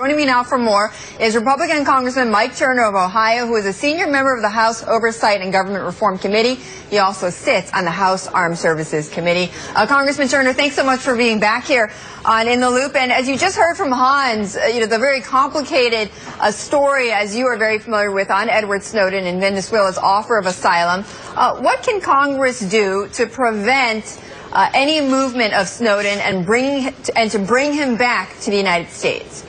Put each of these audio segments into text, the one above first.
Joining me now for more is Republican Congressman Mike Turner of Ohio, who is a senior member of the House Oversight and Government Reform Committee. He also sits on the House Armed Services Committee. Congressman Turner, thanks so much for being back here on In the Loop. And as you just heard from Hans, the very complicated story, as you are very familiar with, on Edward Snowden and Venezuela's offer of asylum. What can Congress do to prevent any movement of Snowden and to bring him back to the United States?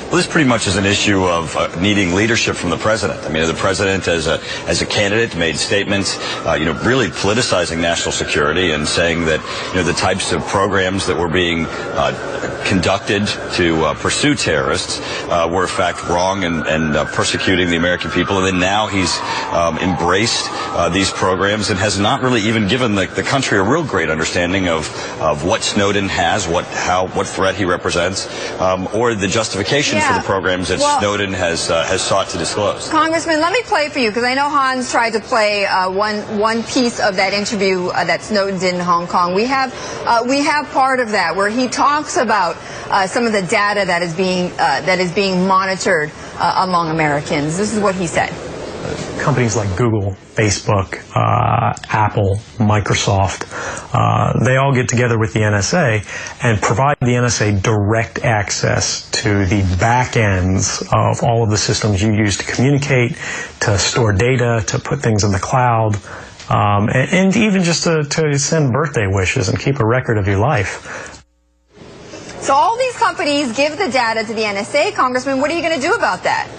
Well, this pretty much is an issue of needing leadership from the president. I mean, the president, as a candidate, made statements, really politicizing national security and saying that, the types of programs that were being conducted to pursue terrorists were, in fact, wrong and persecuting the American people. And then now he's embraced these programs and has not really even given the country a real great understanding of what Snowden has, what threat he represents, or the justification for the programs that Snowden has sought to disclose. Congressman, let me play for you, because I know Hans tried to play one piece of that interview that Snowden did in Hong Kong. We have part of that where he talks about some of the data that is being monitored among Americans. This is what he said. Companies like Google, Facebook, Apple, Microsoft, they all get together with the NSA and provide the NSA direct access to the back ends of all of the systems you use to communicate, to store data, to put things in the cloud, and even just to send birthday wishes and keep a record of your life. So all these companies give the data to the NSA. Congressman, what are you going to do about that?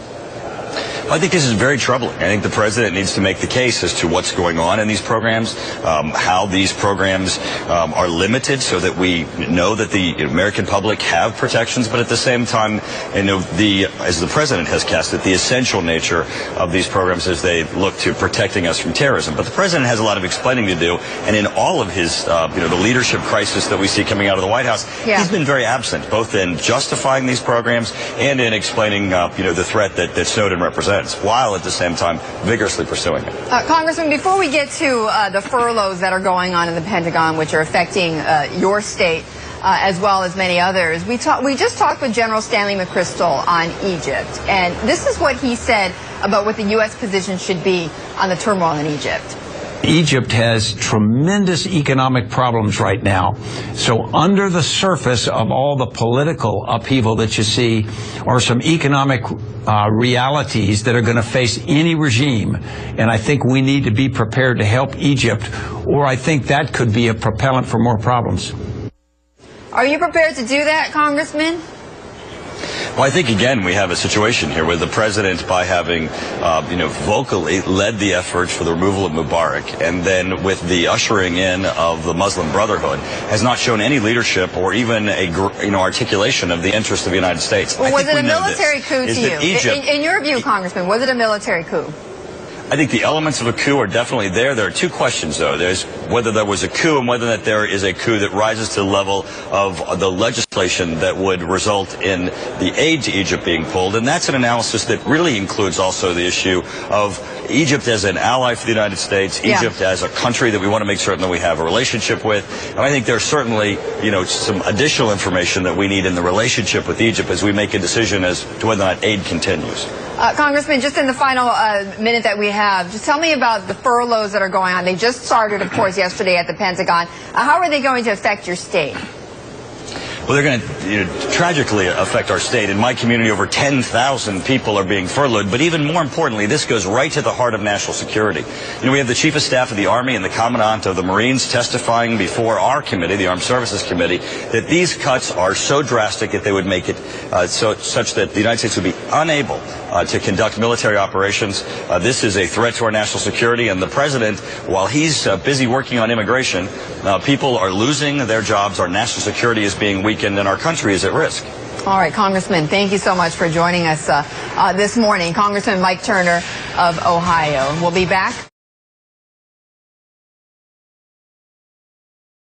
I think this is very troubling. I think the president needs to make the case as to what's going on in these programs, how these programs are limited so that we know that the American public have protections, but at the same time, as the president has cast it, the essential nature of these programs as they look to protecting us from terrorism. But the president has a lot of explaining to do, and in all of his, the leadership crisis that we see coming out of the White House, he's been very absent, both in justifying these programs and in explaining, the threat that Snowden represents, while at the same time vigorously pursuing it. Congressman, before we get to the furloughs that are going on in the Pentagon, which are affecting your state as well as many others, we just talked with General Stanley McChrystal on Egypt, and this is what he said about what the U.S. position should be on the turmoil in Egypt. Egypt has tremendous economic problems right now. So under the surface of all the political upheaval that you see are some economic realities that are going to face any regime. And I think we need to be prepared to help Egypt, or I think that could be a propellant for more problems. Are you prepared to do that, Congressman? Well, I think, again, we have a situation here where the president, by having, vocally led the effort for the removal of Mubarak, and then with the ushering in of the Muslim Brotherhood, has not shown any leadership or even articulation of the interest of the United States. Well, was it a military coup to you? In your view, Congressman, was it a military coup? I think the elements of a coup are definitely there. There are two questions, though. There's whether there was a coup and whether that there is a coup that rises to the level of the legislation that would result in the aid to Egypt being pulled. And that's an analysis that really includes also the issue of Egypt as an ally for the United States, Egypt as a country that we want to make certain that we have a relationship with. And I think there's certainly, some additional information that we need in the relationship with Egypt as we make a decision as to whether or not aid continues. Congressman, just in the final minute that we have, just tell me about the furloughs that are going on. They just started, of course, yesterday at the Pentagon. How are they going to affect your state? Well, they're going to tragically affect our state. In my community, over 10,000 people are being furloughed. But even more importantly, this goes right to the heart of national security. We have the Chief of Staff of the Army and the Commandant of the Marines testifying before our committee, the Armed Services Committee, that these cuts are so drastic that they would make it such that the United States would be unable to conduct military operations. This is a threat to our national security. And the president, while he's busy working on immigration, people are losing their jobs. Our national security is being weakened, and our country is at risk. All right, Congressman, thank you so much for joining us this morning. Congressman Mike Turner of Ohio. We'll be back.